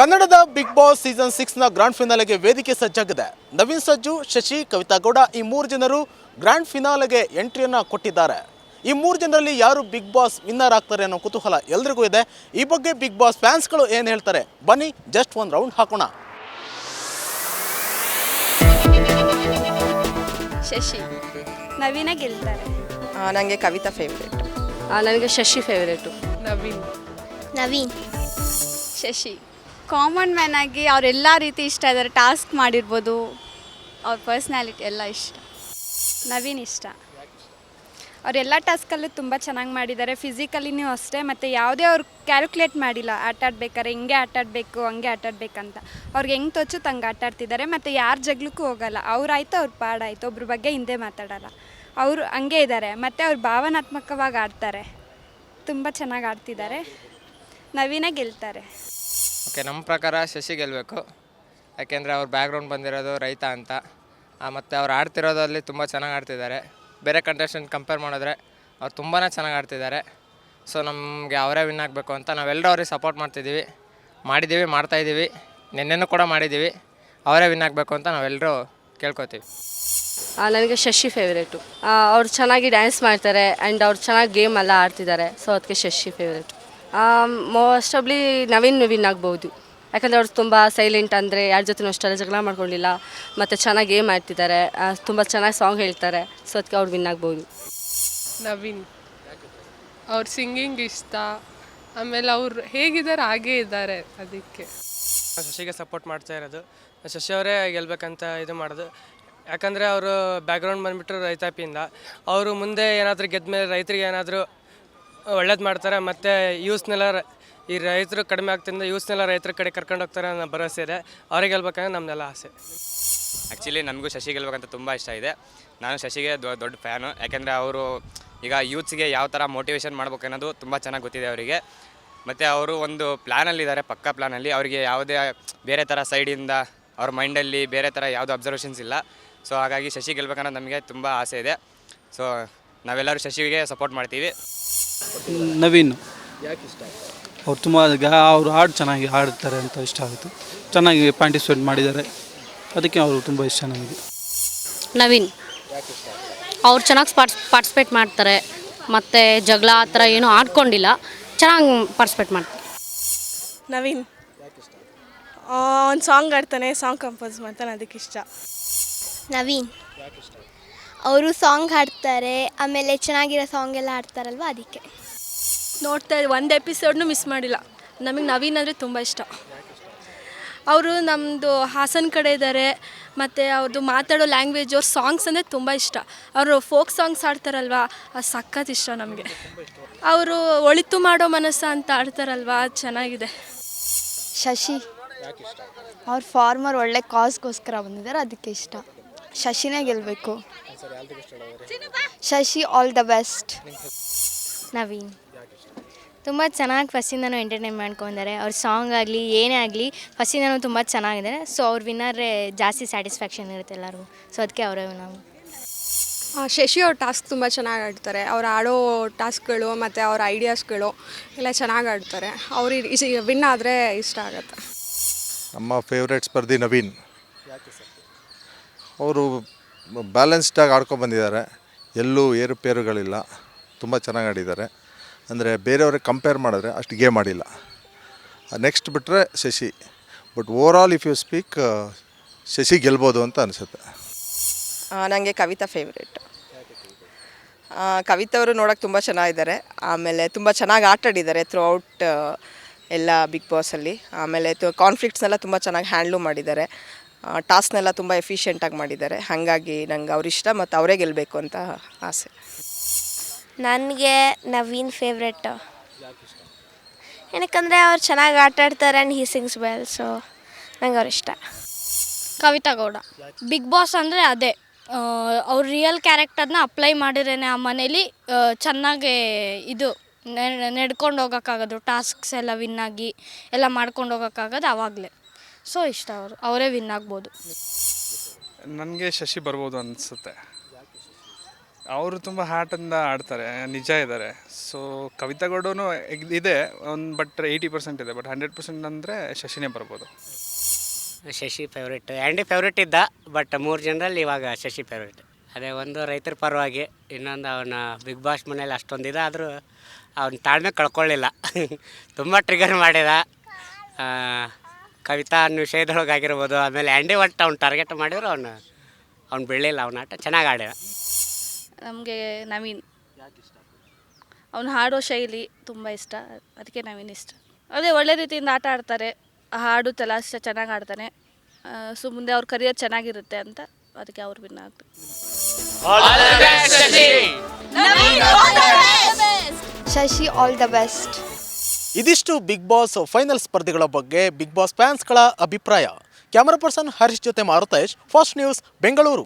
ಕನ್ನಡದ big boss season 6ನ grand ಫಿನಾಲೆಗೆ ವೇದಿಕೆ ಸಜ್ಜಾಗಿದೆ. ನವೀನ್ ಸಜ್ಜು, ಶಶಿ, ಕವಿತಾ ಗೌಡ ಈ 3 ಜನರು ಗ್ರಾಂಡ್ ಫಿನಾಲೆಗೆ ಎಂಟ್ರಿಯನ್ನು ಕೊಟ್ಟಿದ್ದಾರೆ. ಈ 3 ಜನರಲ್ಲಿ ಯಾರು ಬಿಗ್ ಬಾಸ್ ವಿನ್ನರ್ ಆಗ್ತಾರೆ ಅನ್ನೋ ಕುತೂಹಲ ಎಲ್ರಿಗೂ ಇದೆ. ಈ ಬಗ್ಗೆ ಬಿಗ್ ಬಾಸ್ ಫ್ಯಾನ್ಸ್ಗಳು ಏನು ಹೇಳ್ತಾರೆ ಬನ್ನಿ ಜಸ್ಟ್ ಒಂದು ರೌಂಡ್ ಹಾಕೋಣ. ಶಶಿ, ನವೀನ ಗೆಲ್ತಾರೆ. ನನಗೆ ಕವಿತಾ ಫೇವ್ರೇಟ್. ನನಗೆ Shashi favourite. Naveen. Shashi common man ಆಗಿ ಅವರೆಲ್ಲ ರೀತಿ ಇಷ್ಟ ಇದ್ದಾರೆ. ಟಾಸ್ಕ್ ಮಾಡಿರ್ಬೋದು, ಅವ್ರ ಪರ್ಸ್ನಾಲಿಟಿ ಎಲ್ಲ ಇಷ್ಟ. ನವೀನ್ ಇಷ್ಟ. ಅವರೆಲ್ಲ ಟಾಸ್ಕಲ್ಲೂ ತುಂಬ ಚೆನ್ನಾಗಿ ಮಾಡಿದ್ದಾರೆ. ಫಿಸಿಕಲಿನೂ ಅಷ್ಟೇ. ಮತ್ತು ಯಾವುದೇ ಅವ್ರು ಕ್ಯಾಲ್ಕುಲೇಟ್ ಮಾಡಿಲ್ಲ. ಆಟಾಡ್ಬೇಕಾದ್ರೆ ಹಿಂಗೆ ಆಟಾಡಬೇಕು ಹಂಗೆ ಆಟಾಡಬೇಕಂತ ಅವ್ರಿಗೆ ಹೆಂಗೆ ತೋಚುತ್ತೆ ಹಂಗೆ ಆಟಾಡ್ತಿದ್ದಾರೆ. ಮತ್ತು ಯಾರ ಜಗ್ಲಕ್ಕೂ ಹೋಗಲ್ಲ. ಅವ್ರಾಯ್ತು ಅವ್ರ ಪಾಡಾಯಿತು, ಒಬ್ರ ಬಗ್ಗೆ ಹಿಂದೆ ಮಾತಾಡಲ್ಲ. ಅವರು ಹಂಗೆ ಇದ್ದಾರೆ. ಮತ್ತು ಅವ್ರು ಭಾವನಾತ್ಮಕವಾಗಿ ಆಡ್ತಾರೆ. ತುಂಬ ಚೆನ್ನಾಗಿ ಆಡ್ತಿದ್ದಾರೆ. ನವೀನ ಗೆಲ್ತಾರೆ. ಓಕೆ, ನಮ್ಮ ಪ್ರಕಾರ ಶಶಿ ಗೆಲ್ಲಬೇಕು. ಯಾಕೆಂದರೆ ಅವ್ರ ಬ್ಯಾಕ್ಗ್ರೌಂಡ್ ಬಂದಿರೋದು ರೈತ ಅಂತ, ಮತ್ತು ಅವ್ರು ಆಡ್ತಿರೋದಲ್ಲಿ ತುಂಬ ಚೆನ್ನಾಗಿ ಆಡ್ತಿದ್ದಾರೆ. ಬೇರೆ ಕಂಟೆಸ್ಟೆಂಟ್ ಕಂಪೇರ್ ಮಾಡಿದ್ರೆ ಅವ್ರು ತುಂಬಾ ಚೆನ್ನಾಗಿ ಆಡ್ತಿದ್ದಾರೆ. ಸೊ ನಮಗೆ ಅವರೇ ವಿನ್ ಆಗಬೇಕು ಅಂತ ನಾವೆಲ್ಲರೂ ಅವ್ರಿಗೆ ಸಪೋರ್ಟ್ ಮಾಡಿದ್ದೀವಿ, ಮಾಡ್ತಾಯಿದ್ದೀವಿ. ನಿನ್ನೆನೂ ಕೂಡ ಮಾಡಿದ್ದೀವಿ. ಅವರೇ ವಿನ್ ಆಗಬೇಕು ಅಂತ ನಾವೆಲ್ಲರೂ ಕೇಳ್ಕೊತೀವಿ. ನನಗೆ ಶಶಿ ಫೇವ್ರೇಟು. ಅವ್ರು ಚೆನ್ನಾಗಿ ಡ್ಯಾನ್ಸ್ ಮಾಡ್ತಾರೆ ಆ್ಯಂಡ್ ಅವ್ರು ಚೆನ್ನಾಗಿ ಗೇಮ್ ಎಲ್ಲ ಆಡ್ತಿದ್ದಾರೆ. ಸೊ ಅದಕ್ಕೆ ಶಶಿ ಫೇವ್ರೇಟು. ಮೋಸ್ಟಬ್ಲಿ ನವೀನ್ ವಿನ್ ಆಗ್ಬೋದು. ಯಾಕಂದರೆ ಅವ್ರು ತುಂಬ ಸೈಲೆಂಟ್, ಅಂದರೆ ಯಾರ ಜೊತೆ ಅಷ್ಟೆಲ್ಲ ಜಗಳ ಮಾಡ್ಕೊಂಡಿಲ್ಲ, ಮತ್ತು ಚೆನ್ನಾಗಿ ಗೇಮ್ ಆಡ್ತಿದ್ದಾರೆ, ತುಂಬ ಚೆನ್ನಾಗಿ ಸಾಂಗ್ ಹೇಳ್ತಾರೆ. ಸೊ ಅದಕ್ಕೆ ಅವ್ರು ವಿನ್ ಆಗ್ಬೋದು. ನವೀನ್, ಅವ್ರ ಸಿಂಗಿಂಗ್ ಇಷ್ಟ. ಆಮೇಲೆ ಅವ್ರು ಹೇಗಿದ್ದಾರೆ ಹಾಗೇ ಇದ್ದಾರೆ, ಅದಕ್ಕೆ ಶಶಿಗೆ ಸಪೋರ್ಟ್ ಮಾಡ್ತಾ ಇರೋದು. ಶಶಿ ಅವರೇ ಗೆಲ್ಲಬೇಕಂತ ಇದು ಮಾಡೋದು. ಯಾಕಂದರೆ ಅವರು ಬ್ಯಾಕ್ಗ್ರೌಂಡ್ ಬಂದುಬಿಟ್ರು ರೈತಾಪಿಯಿಂದ. ಅವರು ಮುಂದೆ ಏನಾದರೂ ಗೆದ್ದ ಮೇಲೆ ರೈತರಿಗೆ ಏನಾದರೂ ಒಳ್ಳೇದು ಮಾಡ್ತಾರೆ. ಮತ್ತು ಯೂಸ್ನೆಲ್ಲ ಈ ರೈತರು ಕಡಿಮೆ ಆಗ್ತಿಂದ ಯೂಸ್ನೆಲ್ಲ ರೈತರ ಕಡೆ ಕರ್ಕೊಂಡು ಹೋಗ್ತಾರೆ ಅನ್ನೋ ಭರವಸೆ ಇದೆ. ಅವ್ರಿಗೆ ಗೆಲ್ಬೇಕಂದ್ರೆ ನಮ್ಮನ್ನೆಲ್ಲ ಆಸೆ. ಆ್ಯಕ್ಚುಲಿ ನನಗೂ ಶಶಿ ಗೆಲ್ಬೇಕಂತ ತುಂಬ ಇಷ್ಟ ಇದೆ. ನಾನು ಶಶಿಗೆ ದೊಡ್ಡ ಫ್ಯಾನು. ಯಾಕೆಂದರೆ ಅವರು ಈಗ ಯೂತ್ಸ್ಗೆ ಯಾವ ಥರ ಮೋಟಿವೇಶನ್ ಮಾಡ್ಬೇಕು ಅನ್ನೋದು ತುಂಬ ಚೆನ್ನಾಗಿ ಗೊತ್ತಿದೆ ಅವರಿಗೆ. ಮತ್ತು ಅವರು ಒಂದು ಪ್ಲ್ಯಾನಲ್ಲಿದ್ದಾರೆ, ಪಕ್ಕಾ ಪ್ಲ್ಯಾನಲ್ಲಿ. ಅವರಿಗೆ ಯಾವುದೇ ಬೇರೆ ಥರ ಸೈಡಿಂದ ಅವ್ರ ಮೈಂಡಲ್ಲಿ ಬೇರೆ ಥರ ಯಾವುದೂ ಅಬ್ಸರ್ವೇಷನ್ಸ್ ಇಲ್ಲ. ಸೊ ಹಾಗಾಗಿ ಶಶಿ ಗೆಲ್ಬೇಕನ್ನೋದು ನಮಗೆ ತುಂಬ ಆಸೆ ಇದೆ. ಸೊ ನಾವೆಲ್ಲರೂ ಶಶಿಗೆ ಸಪೋರ್ಟ್ ಮಾಡ್ತೀವಿ. ನವೀನ್ ಯಾಕೆ ಇಷ್ಟ? ಅವ್ರು ತುಂಬ ಅವ್ರು ಹಾಡು ಚೆನ್ನಾಗಿ ಹಾಡ್ತಾರೆ ಅಂತ ಇಷ್ಟ ಆಯಿತು. ಚೆನ್ನಾಗಿ ಪಾರ್ಟಿಸಿಪೇಟ್ ಮಾಡಿದ್ದಾರೆ, ಅದಕ್ಕೆ ಅವರು ತುಂಬ ಇಷ್ಟ ನಮಗೆ. ನವೀನ್ ಅವ್ರು ಚೆನ್ನಾಗಿ ಪಾರ್ಟಿಸಿಪೇಟ್ ಮಾಡ್ತಾರೆ. ಮತ್ತು ಜಗಳ ಆ ಥರ ಏನೂ ಆಡ್ಕೊಂಡಿಲ್ಲ, ಚೆನ್ನಾಗಿ ಪಾರ್ಟಿಸಿಪೇಟ್ ಮಾಡ್ತಾರೆ. ನವೀನ್ ಒಂದು ಸಾಂಗ್ ಆಡ್ತಾನೆ, ಸಾಂಗ್ ಕಂಪೋಸ್ ಮಾಡ್ತಾನೆ, ಅದಕ್ಕೆ ಇಷ್ಟ. ನವೀನ್ ಅವರು ಸಾಂಗ್ ಹಾಡ್ತಾರೆ, ಆಮೇಲೆ ಚೆನ್ನಾಗಿರೋ ಸಾಂಗ್ ಎಲ್ಲ ಹಾಡ್ತಾರಲ್ವ, ಅದಕ್ಕೆ ನೋಡ್ತಾ ಒಂದು ಎಪಿಸೋಡ್ನು ಮಿಸ್ ಮಾಡಿಲ್ಲ. ನಮಗೆ ನವೀನ್ ಅಂದರೆ ತುಂಬ ಇಷ್ಟ. ಅವರು ನಮ್ಮದು ಹಾಸನ ಕಡೆ ಇದ್ದಾರೆ. ಮತ್ತು ಅವ್ರದ್ದು ಮಾತಾಡೋ ಲ್ಯಾಂಗ್ವೇಜ್, ಅವ್ರ ಸಾಂಗ್ಸ್ ಅಂದರೆ ತುಂಬ ಇಷ್ಟ. ಅವರು ಫೋಕ್ ಸಾಂಗ್ಸ್ ಆಡ್ತಾರಲ್ವ, ಅದು ಸಖತ್ ಇಷ್ಟ ನಮಗೆ. ಅವರು ಒಳಿತು ಮಾಡೋ ಮನಸ್ಸು ಅಂತ ಆಡ್ತಾರಲ್ವ, ಅದು ಚೆನ್ನಾಗಿದೆ. ಶಶಿ ಅವ್ರ ಫಾರ್ಮರ್ ಒಳ್ಳೆ ಕಾಸ್ಗೋಸ್ಕರ ಬಂದಿದ್ದಾರೆ, ಅದಕ್ಕೆ ಇಷ್ಟ. ಶಶಿನೇ ಗೆಲ್ಲಬೇಕು. Shashi all the best. Naveen ತುಂಬ ಚೆನ್ನಾಗಿ ಫಸ್ಟಿಂದನೂ ಎಂಟರ್ಟೈನ್ ಮಾಡ್ಕೊಂಡಿದ್ದಾರೆ. ಅವ್ರ ಸಾಂಗ್ ಆಗಲಿ ಏನೇ ಆಗಲಿ ಫಸ್ಟಿಂದನೂ ತುಂಬ ಚೆನ್ನಾಗಿದೆ. ಸೊ ಅವ್ರು ವಿನ್ನರೇ ಜಾಸ್ತಿ ಸ್ಯಾಟಿಸ್ಫ್ಯಾಕ್ಷನ್ ಇರುತ್ತೆ ಎಲ್ಲರಿಗೂ. ಸೊ ಅದಕ್ಕೆ ಅವರೇ ನಾವು. ಶಶಿ ಅವ್ರ ಟಾಸ್ಕ್ ತುಂಬ ಚೆನ್ನಾಗಿ ಆಡ್ತಾರೆ. ಅವ್ರು ಆಡೋ ಟಾಸ್ಕ್ಗಳು ಮತ್ತು ಅವ್ರ ಐಡಿಯಾಸ್ಗಳು ಎಲ್ಲ ಚೆನ್ನಾಗಿ ಆಡ್ತಾರೆ. ಅವ್ರು ವಿನ್ ಆದರೆ ಇಷ್ಟ ಆಗುತ್ತೆ. ನಮ್ಮ ಫೇವ್ರೇಟ್ ಸ್ಪರ್ಧಿ ನವೀನ್. ಅವರು ಬ್ಯಾಲೆನ್ಸ್ಡಾಗಿ ಆಡ್ಕೊಬಂದಿದ್ದಾರೆ. ಎಲ್ಲೂ ಏರುಪೇರುಗಳಿಲ್ಲ, ತುಂಬ ಚೆನ್ನಾಗಿ ಆಡಿದ್ದಾರೆ. ಅಂದರೆ ಬೇರೆಯವ್ರಿಗೆ ಕಂಪೇರ್ ಮಾಡಿದ್ರೆ ಅಷ್ಟು ಗೇಮ್ ಆಡಿಲ್ಲ. ನೆಕ್ಸ್ಟ್ ಬಿಟ್ಟರೆ Shashi. But overall if you speak, Shashi ಗೆಲ್ಬೋದು ಅಂತ ಅನಿಸುತ್ತೆ. ನನಗೆ ಕವಿತಾ ಫೇವ್ರೇಟ್. ಕವಿತಾ ಅವರು ನೋಡೋಕೆ ತುಂಬ ಚೆನ್ನಾಗಿದ್ದಾರೆ. ಆಮೇಲೆ ತುಂಬ ಚೆನ್ನಾಗಿ ಆಟಾಡಿದ್ದಾರೆ ಥ್ರೂ ಔಟ್ ಎಲ್ಲ ಬಿಗ್ ಬಾಸಲ್ಲಿ. ಆಮೇಲೆ ಕಾನ್ಫ್ಲಿಕ್ಟ್ಸ್ನೆಲ್ಲ ತುಂಬ ಚೆನ್ನಾಗಿ ಹ್ಯಾಂಡ್ಲು ಮಾಡಿದ್ದಾರೆ. ಟಾಸ್ಕ್ನೆಲ್ಲ ತುಂಬ ಎಫಿಷಿಯೆಂಟಾಗಿ ಮಾಡಿದ್ದಾರೆ. ಹಾಗಾಗಿ ನಂಗೆ ಅವ್ರಿಷ್ಟ ಮತ್ತು ಅವರೇ ಗೆಲ್ಲಬೇಕು ಅಂತ ಆಸೆ. ನನಗೆ ನವೀನ್ ಫೇವ್ರೆಟ್. ಏನಕ್ಕಂದರೆ ಅವ್ರು ಚೆನ್ನಾಗಿ ಆಟಾಡ್ತಾರೆ and he sings well. So ನಂಗೆ ಅವ್ರು ಇಷ್ಟ. ಕವಿತಾ ಗೌಡ. ಬಿಗ್ ಬಾಸ್ ಅಂದರೆ ಅದೇ, ಅವ್ರ ರಿಯಲ್ ಕ್ಯಾರೆಕ್ಟರ್ನ ಅಪ್ಲೈ ಮಾಡಿರೇನೆ ಆ ಮನೇಲಿ ಚೆನ್ನಾಗಿ ಇದು ನಡ್ಕೊಂಡು ಹೋಗೋಕ್ಕಾಗೋದು. ಟಾಸ್ಕ್ಸ್ ಎಲ್ಲ ವಿನ್ನಾಗಿ ಎಲ್ಲ ಮಾಡ್ಕೊಂಡು ಹೋಗೋಕ್ಕಾಗೋದು ಆವಾಗಲೇ. ಸೊ ಇಷ್ಟ ಅವರೇ ವಿನ್ ಆಗ್ಬೋದು. ನನಗೆ ಶಶಿ ಬರ್ಬೋದು ಅನಿಸುತ್ತೆ. ಅವರು ತುಂಬ ಹಾರ್ಟಿಂದ ಆಡ್ತಾರೆ, ನಿಜ ಇದ್ದಾರೆ. ಸೊ ಕವಿತಾ ಗೌಡನು ಇದೆ ಒಂದು, ಬಟ್ 80% ಇದೆ, ಬಟ್ 100% ಅಂದರೆ ಶಶಿನೇ ಬರ್ಬೋದು. ಶಶಿ ಫೇವ್ರೇಟ್. ಆ್ಯಂಡಿ ಫೇವ್ರೇಟ್ ಇದ್ದ, ಬಟ್ 3 ಜನರಲ್ಲಿ ಇವಾಗ ಶಶಿ ಫೇವ್ರೇಟ್. ಅದೇ ಒಂದು ರೈತರ ಪರವಾಗಿ, ಇನ್ನೊಂದು ಅವನ ಬಿಗ್ ಬಾಸ್ ಮನೇಲಿ ಅಷ್ಟೊಂದಿದೆ, ಆದರೂ ಅವನ ತಾಳ್ಮೆ ಕಳ್ಕೊಳ್ಳಿಲ್ಲ. ತುಂಬ ಟ್ರಿಗರ್ ಮಾಡಿದ. ಕವಿತಾ ಅನ್ನೋ ವಿಷಯದೊಳಗಾಗಿರ್ಬೋದು. ಆಮೇಲೆ ಆ್ಯಂಡಿ ಒಟ್ಟು ಅವ್ನು ಟಾರ್ಗೆಟ್ ಮಾಡಿದ್ರು, ಅವ್ನು ಬೆಳಿಲ್ಲ, ಅವನ ಆಟ ಚೆನ್ನಾಗಿ ಆಡಿದ. ನಮಗೆ ನವೀನ್, ಅವನು ಹಾಡೋ ಶೈಲಿ ತುಂಬ ಇಷ್ಟ, ಅದಕ್ಕೆ ನವೀನ್ ಇಷ್ಟ. ಅದೇ ಒಳ್ಳೆ ರೀತಿಯಿಂದ ಆಟ ಆಡ್ತಾರೆ, ಹಾಡುತ್ತೆಲ್ಲ ಅಷ್ಟೇ ಚೆನ್ನಾಗಿ ಆಡ್ತಾನೆ. ಸೊ ಮುಂದೆ ಅವ್ರ ಕರಿಯರ್ ಚೆನ್ನಾಗಿರುತ್ತೆ ಅಂತ, ಅದಕ್ಕೆ ಅವ್ರು ವಿನ್ ಆಗ್ತಾರೆ. Shashi all the best. ಇದಿಷ್ಟು ಬಿಗ್ ಬಾಸ್ ಫೈನಲ್ ಸ್ಪರ್ಧೆಗಳ ಬಗ್ಗೆ ಬಿಗ್ ಬಾಸ್ ಫ್ಯಾನ್ಸ್ಗಳ ಅಭಿಪ್ರಾಯ. ಕ್ಯಾಮರಾ ಪರ್ಸನ್ ಹರೀಶ್ ಜೊತೆ ಮಾರುತೇಶ್, ಫಾಸ್ಟ್ ನ್ಯೂಸ್, ಬೆಂಗಳೂರು.